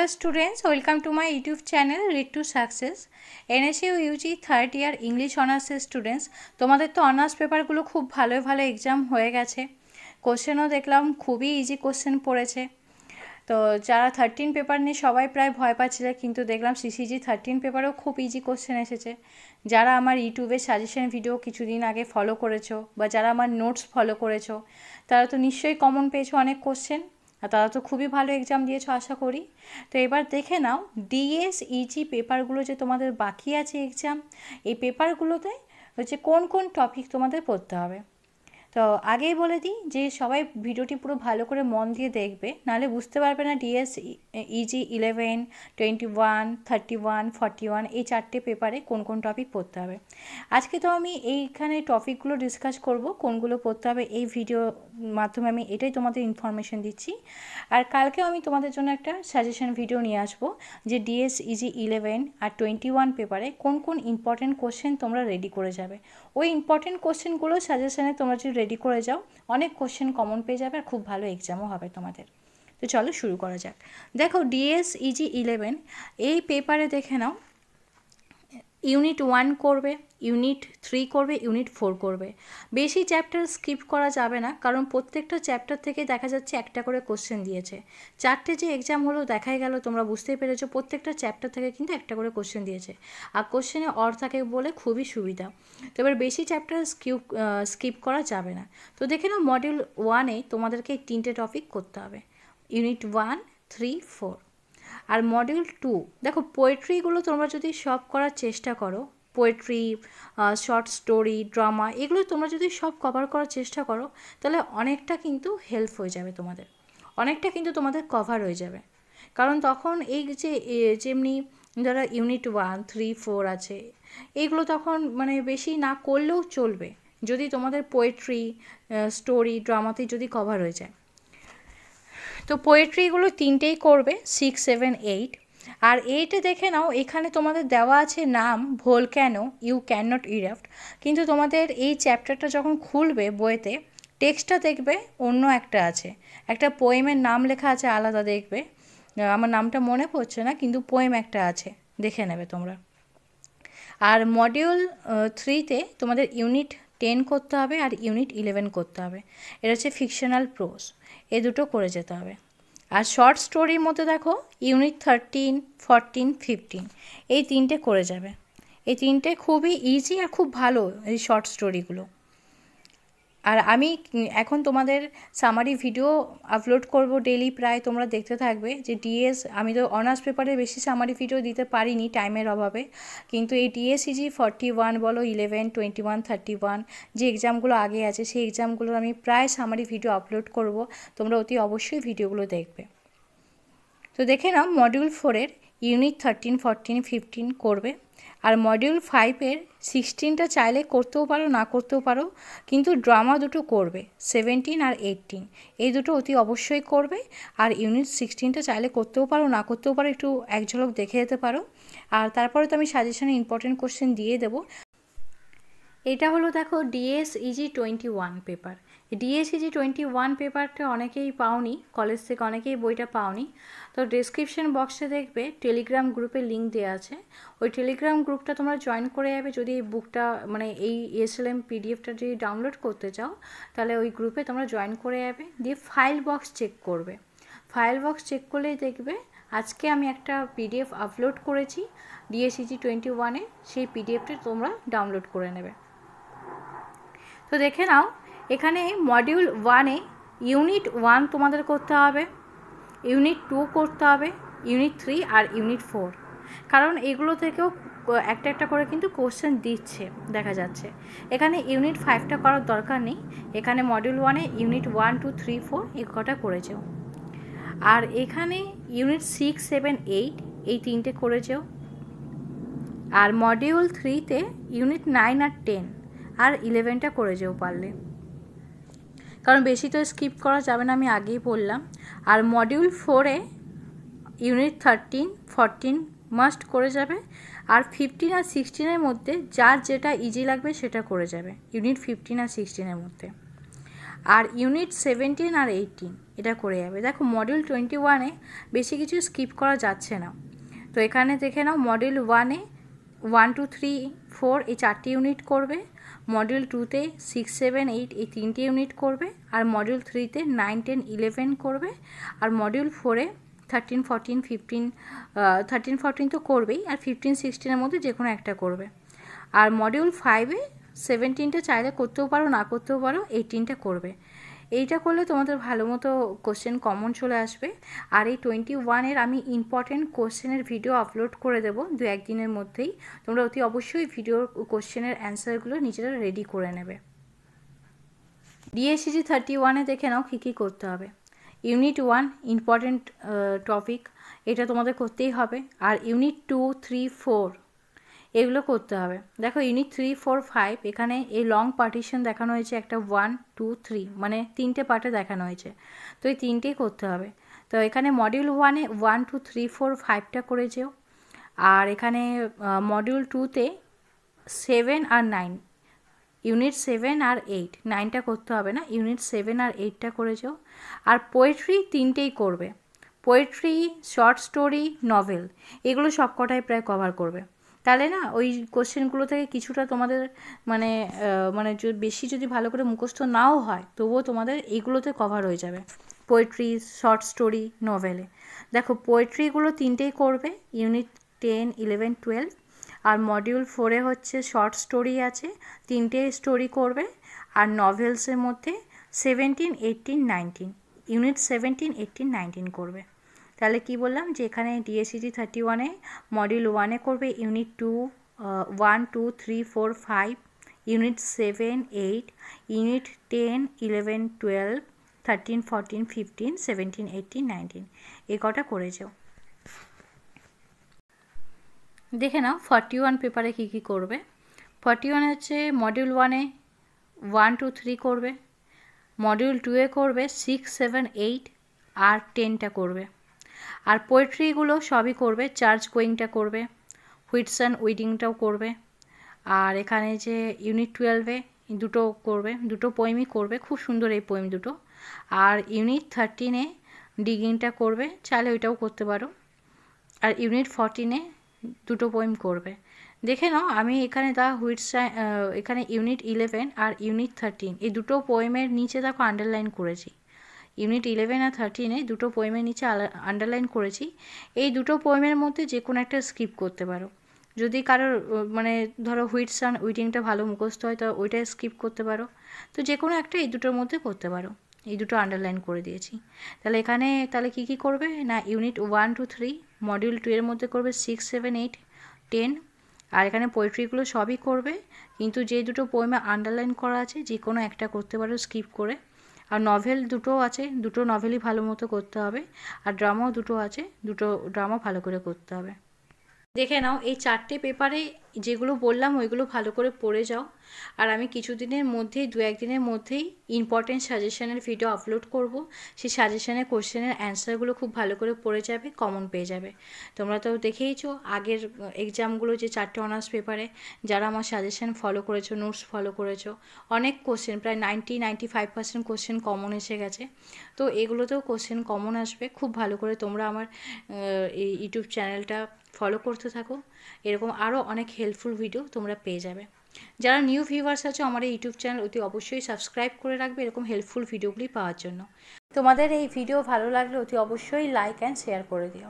Hello students, welcome to my YouTube channel Read to Success. NSU UG third year English অনার্সের students, তোমাদের তো honours পেপারগুলো খুব ভালো ভালো এক্সাম হয়ে গেছে। কোশ্চেনও দেখলাম খুবই ইজি কোশ্চেন পড়েছে। তো যারা 13 পেপার নিয়ে সবাই প্রায় ভয় পাচ্ছিল, কিন্তু দেখলাম সিসিজি 13 পেপারেও খুব ইজি কোশ্চেন এসেছে। যারা আমার ইউটিউবে সাজেশন ভিডিও কিছুদিন আগে ফলো করেছো বা যারা আমার নোটস ফলো করেছো, তারা তো নিশ্চয়ই কমন পেয়েছো অনেক কোশ্চেন, আর তারা তো খুবই ভালো এক্সাম দিয়েছো আশা করি। তো এবার দেখে নাও ডিএস ইজি পেপারগুলো যে তোমাদের বাকি আছে এক্সাম, এই পেপারগুলোতে হচ্ছে কোন কোন টপিক তোমাদের পড়তে হবে। তো আগেই বলে দিই যে সবাই ভিডিওটি পুরো ভালো করে মন দিয়ে দেখবে, নাহলে বুঝতে পারবে না ডিএস ইজি 11, 21, 31, 41 এই চারটে পেপারে কোন কোন টপিক পড়তে হবে। আজকে তো আমি এইখানে টপিকগুলো ডিসকাস করব, কোনগুলো পড়তে হবে এই ভিডিওর মাধ্যমে আমি এটাই তোমাদের ইনফরমেশন দিচ্ছি। আর কালকেও আমি তোমাদের জন্য একটা সাজেশন ভিডিও নিয়ে আসবো যে ডিএস ইজি 11 আর 21 পেপারে কোন কোন ইম্পর্টেন্ট কোশ্চেন তোমরা রেডি করে যাবে। ওই ইম্পর্টেন্ট কোশ্চেনগুলো সাজেশনে তোমরা যদি রেডি করে যাও, অনেক কোশ্চেন কমন পেয়ে যাবে আর খুব ভালো এক্সামও হবে তোমাদের। তো চলো শুরু করা যাক। দেখো ডিএস ইজি 11 এই পেপারে দেখে নাও, ইউনিট 1 করবে, ইউনিট 3 করবে, ইউনিট 4 করবে। বেশি চ্যাপ্টার স্কিপ করা যাবে না, কারণ প্রত্যেকটা চ্যাপ্টার থেকে দেখা যাচ্ছে একটা করে কোশ্চেন দিয়েছে। চারটে যে এক্সাম হলো দেখাই গেল, তোমরা বুঝতেই পেরেছো প্রত্যেকটা চ্যাপ্টার থেকে কিন্তু একটা করে কোশ্চেন দিয়েছে, আর কোশ্চেনে অর থাকে বলে খুবই সুবিধা। তো এবার বেশি চ্যাপ্টার স্কিপ করা যাবে না। তো দেখে নাও মডিউল 1-এ তোমাদেরকে এই 3টে টপিক করতে হবে, ইউনিট 1, 3, 4। আর মডিউল 2 দেখো পোয়েট্রিগুলো তোমরা যদি সব করার চেষ্টা করো, পোয়েট্রি, শর্ট স্টোরি, ড্রামা, এগুলো তোমরা যদি সব কভার করার চেষ্টা করো, তাহলে অনেকটা কিন্তু হেল্প হয়ে যাবে তোমাদের, অনেকটা কিন্তু তোমাদের কভার হয়ে যাবে। কারণ তখন এই যে যেমনি যারা ইউনিট 1, 3, 4 আছে, এইগুলো তখন মানে বেশি না করলেও চলবে যদি তোমাদের পোয়েট্রি, স্টোরি, ড্রামাতে যদি কভার হয়ে যায়। তো পোয়েট্রিগুলো 3টেই করবে, 6, 7, 8। আর 8-এ দেখে নাও এখানে তোমাদের দেওয়া আছে নাম ভোলক্যানো ইউ ক্যান নট ইরাপ্ট, কিন্তু তোমাদের এই চ্যাপ্টারটা যখন খুলবে বইতে, টেক্সটটা দেখবে অন্য একটা আছে, একটা পোয়েমের নাম লেখা আছে আলাদা দেখবে, আমার নামটা মনে পড়ছে না, কিন্তু পোয়েম একটা আছে, দেখে নেবে তোমরা। আর মডিউল 3-তে তোমাদের ইউনিট 10 করতে হবে আর ইউনিট 11 করতে হবে। এটা হচ্ছে ফিকশনাল প্রোজ, এই দুটো করে যেতে হবে। আর শর্ট স্টোরির মধ্যে দেখো ইউনিট 13, 14, 15 এই 3টে করে যাবে। এই 3টে খুবই ইজি আর খুব ভালো এই শর্ট স্টোরিগুলো। আর আমি এখন তোমাদের সামারি ভিডিও আপলোড করব ডেলি, প্রায় তোমরা দেখতে থাকবে যে ডিএস, আমি তো অনার্স পেপারে বেশি সামারি ভিডিও দিতে পারিনি টাইমের অভাবে, কিন্তু এই ডিএসইজি 41 বলো, 11, 21, 31 যে এক্সামগুলো আগে আছে সেই এক্সামগুলোর আমি প্রায় সামারি ভিডিও আপলোড করব, তোমরা অতি অবশ্যই ভিডিওগুলো দেখবে। তো দেখে নাও মডিউল 4-এর ইউনিট 13, 14, 15 করবে। আর মডিউল 5-এর 16টা চাইলে করতেও পারো, না করতেও পারো, কিন্তু ড্রামা দুটো করবে, 17 আর 18 এই দুটো অতি অবশ্যই করবে। আর ইউনিট 16টা চাইলে করতেও পারো, না করতেও পারো, একটু এক ঝলক দেখে যেতে পারো। আর তারপরে তো আমি সাজেশনে ইম্পর্টেন্ট কোশ্চেন দিয়ে দেবো। এটা হলো দেখো DS easy 21 paper. DS easy 21 পেপারটা অনেকেই পাওনি, কলেজ থেকে অনেকেই বইটা পাওনি। তো ডেসক্রিপশন বক্সে দেখবে টেলিগ্রাম গ্রুপের লিঙ্ক দেওয়া আছে, ওই টেলিগ্রাম গ্রুপটা তোমরা জয়েন করে যাবে। যদি এই বুকটা মানে এই এসএলএম পিডিএফটা যদি ডাউনলোড করতে চাও, তাহলে ওই গ্রুপে তোমরা জয়েন করে যাবে, দিয়ে ফাইল বক্স চেক করবে। ফাইল বক্স চেক করলেই দেখবে আজকে আমি একটা পিডিএফ আপলোড করেছি ডিএস ইজি 21-এ, সেই পিডিএফটা তোমরা ডাউনলোড করে নেবে। তো দেখে নাও এখানে মডিউল 1-এ ইউনিট 1 তোমাদের করতে হবে, ইউনিট 2 করতে হবে, ইউনিট 3 আর ইউনিট 4, কারণ এগুলো থেকেও একটা একটা করে কিন্তু কোশ্চেন দিচ্ছে দেখা যাচ্ছে। এখানে ইউনিট 5টা করার দরকার নেই, এখানে মডিউল 1-এ ইউনিট 1, 2, 3, 4 এই কটা করে যেও। আর এখানে ইউনিট 6, 7, 8 এই 3টে করে যেও। আর মডিউল 3-তে ইউনিট 9 আর 10 আর 11টা করে যেও পারলে, কারণ বেশি তো স্কিপ করা যাবে না, আমি আগেই বললাম। আর মডিউল 4-এ ইউনিট 13, 14 মাস্ট করে যাবে। আর 15 আর 16-এর মধ্যে যার যেটা ইজি লাগবে সেটা করে যাবে, ইউনিট 15 আর 16-এর মধ্যে। আর ইউনিট 17 আর 18 এটা করে যাবে। দেখো মডিউল 21-এ বেশি কিছু স্কিপ করা যাচ্ছে না। তো এখানে দেখে নাও, মডিউল 1-এ 1 2 3 4 এই 4টি ইউনিট করবে, মডিউল 2-তে 6 7 8 এই 3টে ইউনিট করবে, আর মডিউল 3-তে 9 10 11 করবে, আর মডিউল 4-এ 13 14 15 13 14 তো করবেই, আর 15 16-এর মধ্যে যে কোনো একটা করবে। আর মডিউল 5-এ 17টা চাইলে করতেও পারো, না করতেও পারো, 18টা করবে। এইটা করলে তোমাদের ভালো মতো কোশ্চেন কমন চলে আসবে। আর এই 21-এর আমি ইম্পর্টেন্ট কোশ্চেনের ভিডিও আপলোড করে দেবো 2-1 দিনের মধ্যেই। তোমরা অতি অবশ্যই ভিডিওর কোশ্চেনের অ্যান্সারগুলো নিজেরা রেডি করে নেবে। DSCG 31-এ দেখে নাও কী কী করতে হবে। ইউনিট 1 ইম্পর্টেন্ট টপিক, এটা তোমাদের করতেই হবে। আর ইউনিট 2 3 4 এগুলো করতে হবে। দেখো ইউনিট 3 4 5 এখানে এই লং পার্টিশন দেখানো হয়েছে, একটা 1 2 3 মানে 3টে পার্টে দেখানো হয়েছে, তো এই 3টেই করতে হবে। তো এখানে মডিউল 1-এ 1 2 3 4 5টা করে যেও। আর এখানে মডিউল 2-তে 7 আর 9, ইউনিট 7 আর 8, 9টা করতে হবে না, ইউনিট 7 আর 8টা করে যেও। আর পোয়েট্রি 3টেই করবে, পোয়েট্রি, শর্ট স্টোরি, নভেল, এগুলো সবকটাই প্রায় কভার করবে। তাহলে না ওই কোশ্চেনগুলো থেকে কিছুটা তোমাদের মানে বেশি যদি ভালো করে মুখস্থ নাও হয়, তবুও তোমাদের এইগুলোতে কভার হয়ে যাবে, পোয়েট্রি, শর্ট স্টোরি, নভেলে। দেখো পোয়েট্রিগুলো 3টেই করবে, ইউনিট 10 11 12। আর মডিউল 4-এ হচ্ছে শর্ট স্টোরি আছে, 3টে স্টোরি করবে। আর নভেলসের মধ্যে 17 18 19, ইউনিট 17 18 19 করবে। তাহলে কি বললাম যে এখানে DSCG 31-এ মডিউল 1-এ করবে ইউনিট 2 1 2 3 4 5, ইউনিট 7 8, ইউনিট 10 11 12 13 14 15 17 18 19 এই কটা করে যাও। দেখে নাও 41 পেপারে কী কী করবে। 41 হচ্ছে মডিউল 1-এ 1 2 3 করবে, মডিউল 2-এ করবে 6 7 8 আর 10টা করবে। আর পোয়েট্রিগুলো সবই করবে, চার্চ গোয়িংটা করবে, হুইটসন উইডিংটাও করবে। আর এখানে যে ইউনিট 12-এ দুটো করবে, দুটো পোয়েমই করবে, খুব সুন্দর এই পোয়েম দুটো। আর ইউনিট 13-এ ডিগিংটা করবে, চাইলে ওইটাও করতে পারো। আর ইউনিট 14-এ দুটো পোয়েম করবে। দেখে নাও আমি এখানে এখানে ইউনিট 11 আর ইউনিট 13 এই দুটো পোয়েমের নিচে দেখো আন্ডারলাইন করেছি। ইউনিট 11 আর 13-এ দুটো পোয়েমের নিচে আন্ডারলাইন করেছি। এই দুটো পোয়েমের মধ্যে যে কোনো একটা স্কিপ করতে পারো। যদি কারোর মানে ধরো হুইটসন উইডিংটা ভালো মুখস্থ হয়, তো ওইটা স্কিপ করতে পারো। তো যে কোনো একটা এই দুটোর মধ্যে করতে পারো, এই দুটো আন্ডারলাইন করে দিয়েছি। তাহলে এখানে তাহলে কী কী করবে না, ইউনিট 1 2 3 মডিউল 2-এর মধ্যে করবে 6 7 8 10। আর এখানে পোয়েট্রিগুলো সবই করবে, কিন্তু যে দুটো পোয়েমে আন্ডারলাইন করা আছে যে কোনো একটা করতে পারো স্কিপ করে। আর নভেল দুটোও আছে, দুটো নভেলই ভালো মতো করতে হবে। আর ড্রামাও দুটো আছে, দুটো ড্রামা ভালো করে করতে হবে। দেখে নাও এই 4টে পেপারে যেগুলো বললাম ওইগুলো ভালো করে পড়ে যাও। আর আমি কিছুদিনের মধ্যেই 2-1 দিনের মধ্যেই ইম্পর্টেন্ট সাজেশনের ভিডিও আপলোড করব। সেই সাজেশনের কোশ্চেনের অ্যান্সারগুলো খুব ভালো করে পড়ে যাবে, কমন পেয়ে যাবে। তোমরা তো দেখেইছো আগের এক্সামগুলো যে 4টে অনার্স পেপারে যারা আমার সাজেশন ফলো করেছো, নোটস ফলো করেছো, অনেক কোশ্চেন প্রায় 90-95% কোশ্চেন কমন এসে গেছে। তো এগুলোতেও কোশ্চেন কমন আসবে। খুব ভালো করে তোমরা আমার এই ইউটিউব চ্যানেলটা ফলো করতে থাকো, এরকম আরও অনেক হেল্পফুল ভিডিও তোমরা পেয়ে যাবে। যারা নিউ ভিউয়ার্স আছো আমার এই ইউটিউব চ্যানেল অতি অবশ্যই সাবস্ক্রাইব করে রাখবে এরকম হেল্পফুল ভিডিওগুলি পাওয়ার জন্য। তোমাদের এই ভিডিও ভালো লাগলে অতি অবশ্যই লাইক অ্যান্ড শেয়ার করে দিও।